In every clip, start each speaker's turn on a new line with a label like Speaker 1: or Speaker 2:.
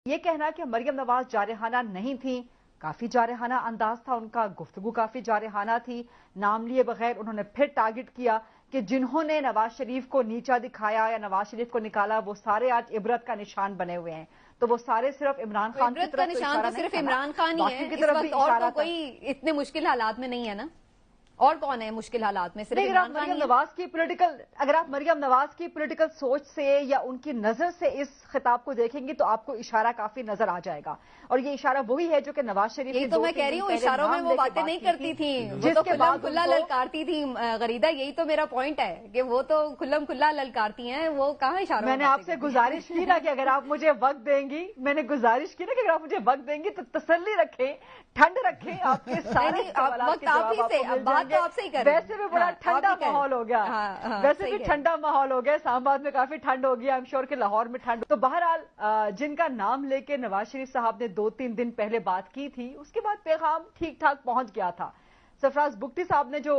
Speaker 1: یہ کہنا کہ مریم نواز جارحانہ نہیں تھی، کافی جارحانہ انداز تھا ان کا، گفتگو کافی جارحانہ تھی، نام لیے بغیر انہوں نے پھر ٹارگٹ کیا کہ جنہوں نے نواز شریف کو نیچا دکھایا یا نواز شریف کو نکالا وہ سارے آج عبرت کا نشان بنے ہوئے ہیں، تو وہ سارے صرف عمران خان کی طرف
Speaker 2: تو نشان تو صرف عمران خان ہی ہے اس وقت، اور تو کوئی اتنے مشکل حالات میں نہیں ہے نا، اور کون ہے مشکل حالات میں؟ صرف عمران خان ہی ہے۔
Speaker 1: اگر آپ مریم نواز کی پولیٹیکل سوچ سے یا ان کی نظر سے اس خطاب کو دیکھیں گی تو آپ کو اشارہ کافی نظر آ جائے گا، اور یہ اشارہ وہی ہے جو کہ نواز شریف
Speaker 2: یہی تو میں کہہ رہی ہوں، اشاروں میں وہ باتیں نہیں کرتی تھیں، وہ تو کھلم کھلا للکارتی تھی غریدہ، یہی تو میرا پوائنٹ ہے کہ وہ تو کھلم کھلا للکارتی ہیں، وہ کہاں اشاروں
Speaker 1: میں نے آپ سے گزارش کی نا کہ اگر آپ مجھے وقت دیں گی، میں نے گزارش کی نا کہ اگر آپ مجھے وقت دیں گی تو تسلی رکھیں، ٹھنڈ رکھیں، آپ کے سارے سوالات کے جواب آپ کو مل جائیں گے۔ ویسے بھی بڑا ٹھنڈا ماحول ہو گیا، ویسے بھی ٹھنڈا ماحول ہو گیا، اسلام آباد میں کافی ٹھنڈ ہو گیا، ایم شور کہ لاہور میں ٹھنڈ۔ تو بہرحال جن کا نام لے کے نواز شریف صاحب نے 2-3 دن پہلے بات کی تھی، اس کے بعد پیغام ٹھیک ٹھاک پہنچ گیا تھا۔ سرفراز بگٹی صاحب نے جو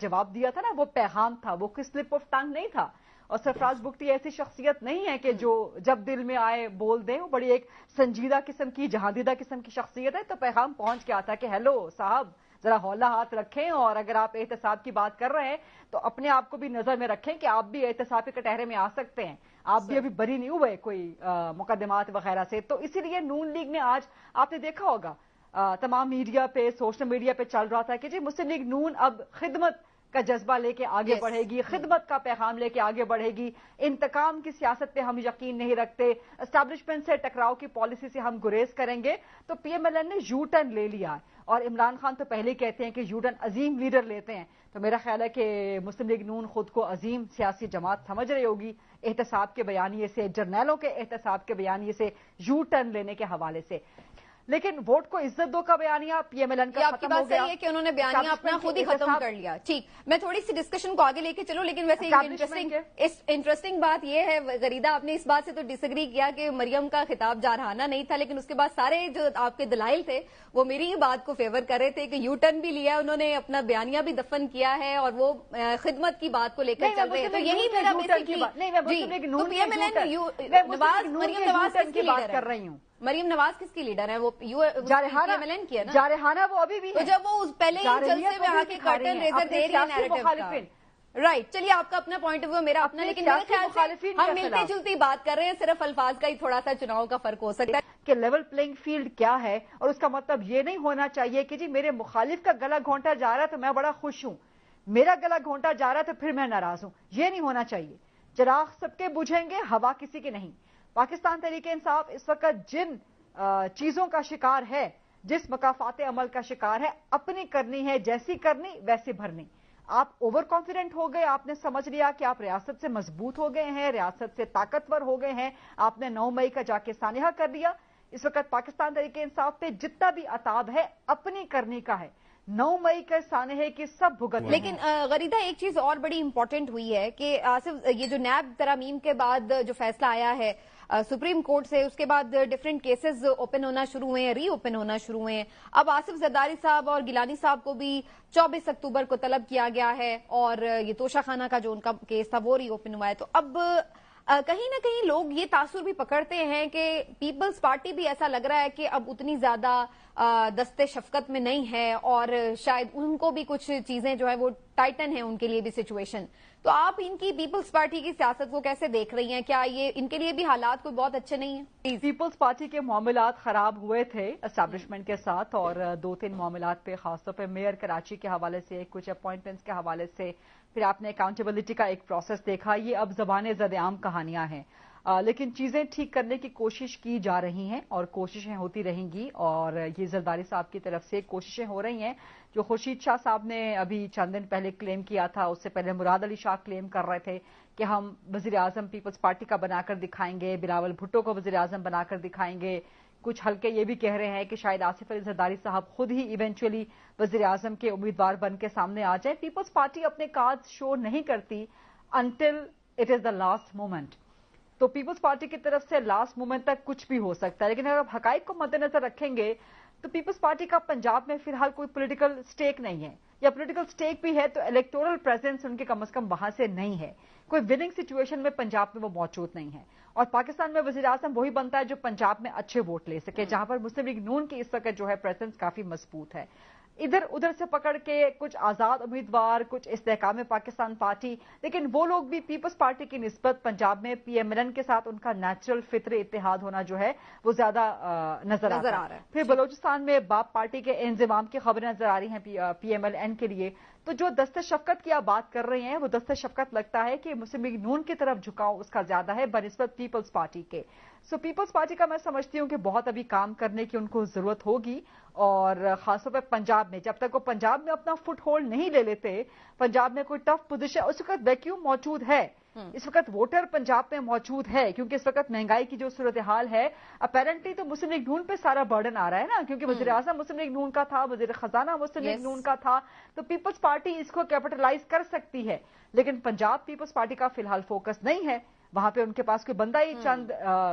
Speaker 1: جواب دیا تھا نا وہ پیغام تھا، وہ کوئی سلپ آف ٹنگ نہیں تھا، اور سرفراز بگٹی ایسی شخصیت نہیں ہے کہ جو جب دل میں آئے بول دیں، وہ بڑی ایک سنجیدہ قسم کی جہاندیدہ قسم کی شخصیت ہے، تو پیغام پہنچ گیا تھا کہ ہیلو صاحب ذرا ہولا ہاتھ رکھیں، اور اگر آپ احتساب کی بات کر رہے ہیں تو اپنے آپ کو بھی نظر میں رکھیں کہ آپ بھی احتساب کے کٹہرے میں آ سکتے ہیں، آپ بھی ابھی بری نہیں ہوئے کوئی مقدمات وغیرہ سے۔ تو اسی لیے نون لیگ نے آج آپ نے دیکھا ہوگا تمام میڈیا پہ سوشل میڈیا پہ چل رہا تھا کہ جی مسلم لیگ نون اب خدمت کا جذبہ لے کے آگے بڑھے گی، خدمت کا پیغام لے کے آگے بڑھے گی، انتقام کی سیاست پہ ہم یقین نہیں رکھتے، اسٹیبلشمنٹ سے ٹکراؤ کی پالیسی سے ہم گریز کریں گے۔ تو پی ایم ایل این نے یو ٹرن لے لیا، اور عمران خان تو پہلے کہتے ہیں کہ یو ٹرن عظیم لیڈر لیتے ہیں، تو میرا خیال ہے کہ مسلم لیگ نون خود کو عظیم سیاسی جماعت سمجھ رہی ہوگی احتساب کے بیانیے سے، جرنیلوں کے احتساب کے بیانیے سے، یو ٹرن لینے کے حوالے سے۔ لیکن ووٹ کو عزت دو کا بیانیہ پی ایم ایل این کا ختم ہو گیا۔
Speaker 2: آپ کی بات صحیح ہے کہ انہوں نے بیانیہ اپنا خود ہی ختم کر لیا۔ ٹھیک، میں تھوڑی سی ڈسکشن کو آگے لے کے چلوں، لیکن ویسے انٹرسٹنگ بات یہ ہے غریدہ، آپ نے اس بات سے تو ڈس ایگری کیا کہ مریم کا خطاب جارحانہ نہیں تھا، لیکن اس کے بعد سارے جو آپ کے دلائل تھے وہ میری ہی بات کو فیور کر رہے تھے کہ یو ٹرن بھی لیا انہوں نے، اپنا بیانیہ بھی دفن کیا ہے، اور وہ خدمت کی بات کو لے کر چل رہے ہیں۔ تو یہی میرا بیسکلی مریم نواز کس کی لیڈر کر رہی ہوں، مریم نواز کس کی لیڈر ہے؟ وہ جارحانہ کی ہے نا،
Speaker 1: جارحانہ وہ ابھی بھی
Speaker 2: تو جب وہ پہلے ہی جلسے میں آ کے کرٹن ریزر دے رہی ہے نیریٹو کا، رائٹ، چلیے آپ کا اپنا پوائنٹ آف ویو، میرا اپنا، لیکن میرے خیال سے ہم ملتی جلتی بات کر رہے ہیں، صرف الفاظ کا ہی تھوڑا سا چناؤ کا فرق ہو سکتا ہے
Speaker 1: کہ لیول پلینگ فیلڈ کیا ہے، اور اس کا مطلب یہ نہیں ہونا چاہیے کہ جی میرے مخالف کا گلا گھونٹا جا رہا ہے تو میں بڑا خوش ہوں، میرا گلا گھونٹا جا رہا ہے تو پھر میں ناراض ہوں، یہ نہیں ہونا چاہیے۔ چراغ سب کے بجھیں گے، ہوا کسی کے نہیں۔ پاکستان تحریک انصاف اس وقت جن چیزوں کا شکار ہے، جس مقافات عمل کا شکار ہے، اپنی کرنی ہے، جیسی کرنی ویسی بھرنی۔ آپ اوور کانفیڈنٹ ہو گئے، آپ نے سمجھ لیا کہ آپ ریاست سے مضبوط ہو گئے ہیں، ریاست سے طاقتور ہو گئے ہیں، آپ نے 9 مئی کا جا کے سانحہ کر دیا۔ اس وقت پاکستان تحریک انصاف پہ جتنا بھی عتاب ہے اپنی کرنی کا ہے، 9 مئی کے سانحے کی سب بھگت۔
Speaker 2: لیکن غریدہ ایک چیز اور بڑی امپورٹنٹ ہوئی ہے کہ آصف، یہ جو نیب ترامیم کے بعد جو فیصلہ آیا ہے سپریم کورٹ سے، اس کے بعد ڈیفرنٹ کیسز اوپن ہونا شروع ہوئے ہیں، ری اوپن ہونا شروع ہوئے ہیں۔ اب آصف زرداری صاحب اور گیلانی صاحب کو بھی 24 اکتوبر کو طلب کیا گیا ہے، اور یہ توشہ خانہ کا جو ان کا کیس تھا وہ ری اوپن ہوا ہے۔ تو اب کہیں نہ کہیں لوگ یہ تاثر بھی پکڑتے ہیں کہ پیپلز پارٹی بھی ایسا لگ رہا ہے کہ اب اتنی زیادہ دستے شفقت میں نہیں ہے، اور شاید ان کو بھی کچھ چیزیں جو ہے وہ ٹائٹن ہیں ان کے لیے بھی سچویشن۔ تو آپ ان کی پیپلز پارٹی کی سیاست کو کیسے دیکھ رہی ہیں؟ کیا یہ ان کے لیے بھی حالات کوئی بہت اچھے نہیں ہیں؟
Speaker 1: پیپلز پارٹی کے معاملات خراب ہوئے تھے اسٹیبلشمنٹ کے ساتھ، اور 2-3 معاملات پہ، خاص طور پہ میئر کراچی کے حوالے سے، کچھ اپوائنٹمنٹس کے حوالے سے، پھر آپ نے اکاؤنٹیبلٹی کا ایک پروسیس دیکھا، یہ اب زبان زد عام کہانیاں ہیں، لیکن چیزیں ٹھیک کرنے کی کوشش کی جا رہی ہیں، اور کوششیں ہوتی رہیں گی، اور یہ زرداری صاحب کی طرف سے کوششیں ہو رہی ہیں۔ جو خورشید شاہ صاحب نے ابھی چند دن پہلے کلیم کیا تھا، اس سے پہلے مراد علی شاہ کلیم کر رہے تھے کہ ہم وزیر اعظم پیپلز پارٹی کا بنا کر دکھائیں گے، بلاول بھٹو کو وزیر اعظم بنا کر دکھائیں گے۔ کچھ حلقے یہ بھی کہہ رہے ہیں کہ شاید آصف علی زرداری صاحب خود ہی ایونچولی وزیر اعظم کے امیدوار بن کے سامنے آ جائیں۔ پیپلز پارٹی اپنے کارڈ شو نہیں کرتی until it is the last moment, تو پیپلز پارٹی کی طرف سے لاسٹ مومنٹ تک کچھ بھی ہو سکتا ہے، لیکن اگر آپ حقائق کو مد نظر رکھیں گے تو پیپلز پارٹی کا پنجاب میں فی الحال کوئی پولیٹیکل سٹیک نہیں ہے، یا پولیٹیکل سٹیک بھی ہے تو الیکٹورل پریزنس ان کے کم از کم وہاں سے نہیں ہے، کوئی وننگ سچویشن میں پنجاب میں وہ موجود نہیں ہے، اور پاکستان میں وزیر اعظم وہی بنتا ہے جو پنجاب میں اچھے ووٹ لے سکے، جہاں پر مسلم لیگ نون کی اس وقت جو ہے پریزنس کافی مضبوط ہے۔ ادھر ادھر سے پکڑ کے کچھ آزاد امیدوار، کچھ استحکام پاکستان پارٹی، لیکن وہ لوگ بھی پیپلز پارٹی کی نسبت پنجاب میں پی ایم ایل این کے ساتھ ان کا نیچرل فطری اتحاد ہونا جو ہے وہ زیادہ نظر آ رہا ہے۔ پھر بلوچستان میں باپ پارٹی کے انضمام کی خبریں نظر آ رہی ہیں پی ایم ایل این کے لیے۔ تو جو دست شفقت کی آپ بات کر رہے ہیں وہ دست شفقت لگتا ہے کہ مسلم لیگ نون کی طرف جھکاؤ اس کا زیادہ ہے بنسبت پیپلز پارٹی کے۔ سو پیپلز پارٹی کا میں سمجھتی ہوں کہ بہت ابھی کام کرنے کی ان کو ضرورت ہوگی، اور خاص طور پہ پنجاب میں، جب تک وہ پنجاب میں اپنا فٹ ہولڈ نہیں لے لیتے، پنجاب میں کوئی ٹف پوزیشن، اس وقت ویکیوم موجود ہے، اس وقت ووٹر پنجاب میں موجود ہے، کیونکہ اس وقت مہنگائی کی جو صورتحال ہے اپیرنٹلی تو مسلم لیگ نون پہ سارا برڈن آ رہا ہے نا، کیونکہ وزیر اعظم مسلم لیگ نون کا تھا، وزیر خزانہ مسلم لیگ نون کا تھا، تو پیپلز پارٹی اس کو کیپٹلائز کر سکتی ہے، لیکن پنجاب پیپلز پارٹی کا فی الحال فوکس نہیں ہے، وہاں پہ ان کے پاس کوئی بندہ ہی چند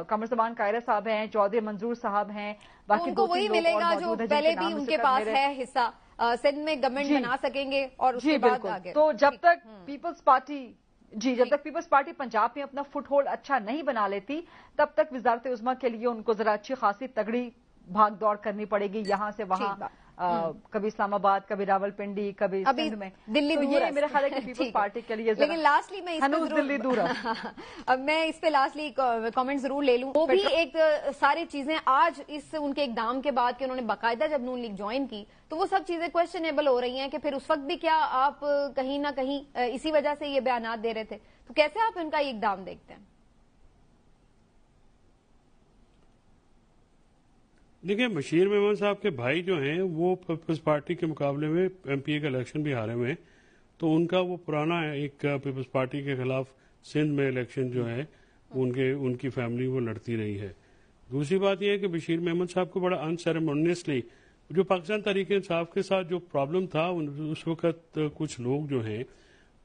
Speaker 1: قمر زمان قائرہ صاحب ہیں، چودھری منظور صاحب ہیں، باقی
Speaker 2: ان کو وہی ملے گا جو پہلے بھی ان کے پاس ہے حصہ، سندھ میں گورنمنٹ بنا سکیں گے اور اس کے بعد آگے۔
Speaker 1: تو جب تک پیپلز پارٹی جب تک پیپلز پارٹی پنجاب میں اپنا فٹ ہولڈ اچھا نہیں بنا لیتی، تب تک وزارت عظمیٰ کے لیے ان کو ذرا اچھی خاصی تگڑی بھاگ دوڑ کرنی پڑے گی، یہاں سے وہاں، کبھی اسلام آباد، کبھی راول پنڈی، کبھی سندھ میں،
Speaker 2: دلی دور ہے
Speaker 1: میرا خیال ہے کہ پیپلز پارٹی کے لیے،
Speaker 2: لیکن لاسٹلی میں
Speaker 1: دلی دور
Speaker 2: اب میں اس پہ لاسٹلی کامنٹ ضرور لے لوں، وہ بھی ایک ساری چیزیں آج اس ان کے اقدام کے بعد کہ انہوں نے باقاعدہ جب نون لیگ جوائن کی تو وہ سب چیزیں کوشچنیبل ہو رہی ہیں کہ پھر اس وقت بھی کیا آپ کہیں نہ کہیں اسی وجہ سے یہ بیانات دے رہے تھے، تو کیسے آپ ان کا یہ اقدام دیکھتے ہیں؟
Speaker 3: دیکھیں، بشیر میمن صاحب کے بھائی جو ہیں وہ پیپلز پارٹی کے مقابلے میں ایم پی اے کا الیکشن بھی ہارے ہوئے ہیں، تو ان کا وہ پرانا ایک پیپلز پارٹی کے خلاف سندھ میں الیکشن جو ہے ان کی فیملی وہ لڑتی رہی ہے۔ دوسری بات یہ ہے کہ بشیر میمن صاحب کو بڑا انسیریمونیسلی جو پاکستان تحریک انصاف کے ساتھ جو پرابلم تھا، اس وقت کچھ لوگ جو ہیں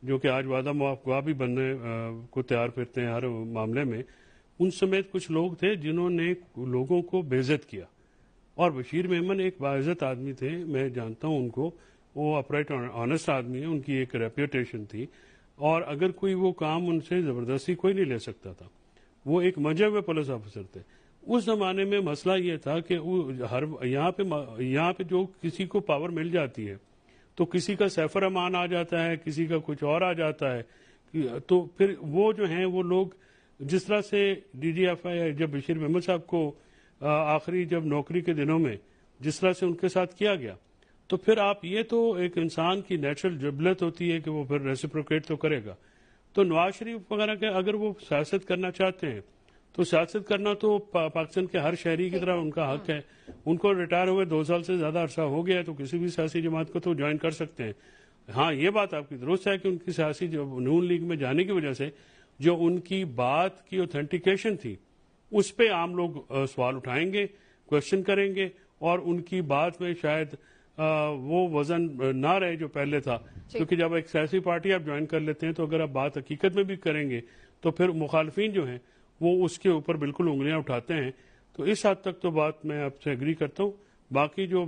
Speaker 3: جو کہ آج وعدہ موافقہ بھی بننے کو تیار پھرتے ہیں ہر معاملے میں، ان سمیت کچھ لوگ تھے جنہوں نے لوگوں کو بے عزت کیا، اور بشیر میمن ایک باعزت آدمی تھے، میں جانتا ہوں ان کو، وہ اپرائٹ آنےسٹ آدمی ہیں، ان کی ایک ریپیوٹیشن تھی، اور اگر کوئی وہ کام ان سے زبردستی کوئی نہیں لے سکتا تھا، وہ ایک منجے ہوئے پولیس آفیسر تھے۔ اس زمانے میں مسئلہ یہ تھا کہ یہاں پہ جو کسی کو پاور مل جاتی ہے تو کسی کا سیف الرحمان آ جاتا ہے، کسی کا کچھ اور آ جاتا ہے، تو پھر وہ جو ہیں وہ لوگ جس طرح سے ڈی جی ایف آئی جب بشیر محمد صاحب کو آخری جب نوکری کے دنوں میں جس طرح سے ان کے ساتھ کیا گیا، تو پھر آپ یہ تو ایک انسان کی نیچرل جبلت ہوتی ہے کہ وہ پھر ریسیپروکیٹ تو کرے گا۔ تو نواز شریف وغیرہ کے اگر وہ سیاست کرنا چاہتے ہیں تو سیاست کرنا تو پاکستان کے ہر شہری کی طرح ان کا حق ہے، ان کو ریٹائر ہوئے 2 سال سے زیادہ عرصہ ہو گیا ہے، تو کسی بھی سیاسی جماعت کو تو جوائن کر سکتے ہیں۔ ہاں، یہ بات آپ کی درست ہے کہ ان کی سیاسی نون لیگ میں جانے کی وجہ سے جو ان کی بات کی اوتھینٹیکیشن تھی اس پہ عام لوگ سوال اٹھائیں گے، کوشچن کریں گے، اور ان کی بات میں شاید وہ وزن نہ رہے جو پہلے تھا، کیونکہ جب ایک سیاسی پارٹی آپ جوائن کر لیتے ہیں تو اگر آپ بات حقیقت میں بھی کریں گے تو پھر مخالفین جو ہیں وہ اس کے اوپر بالکل انگلیاں اٹھاتے ہیں۔ تو اس حد تک تو بات میں آپ سے ایگری کرتا ہوں۔ باقی جو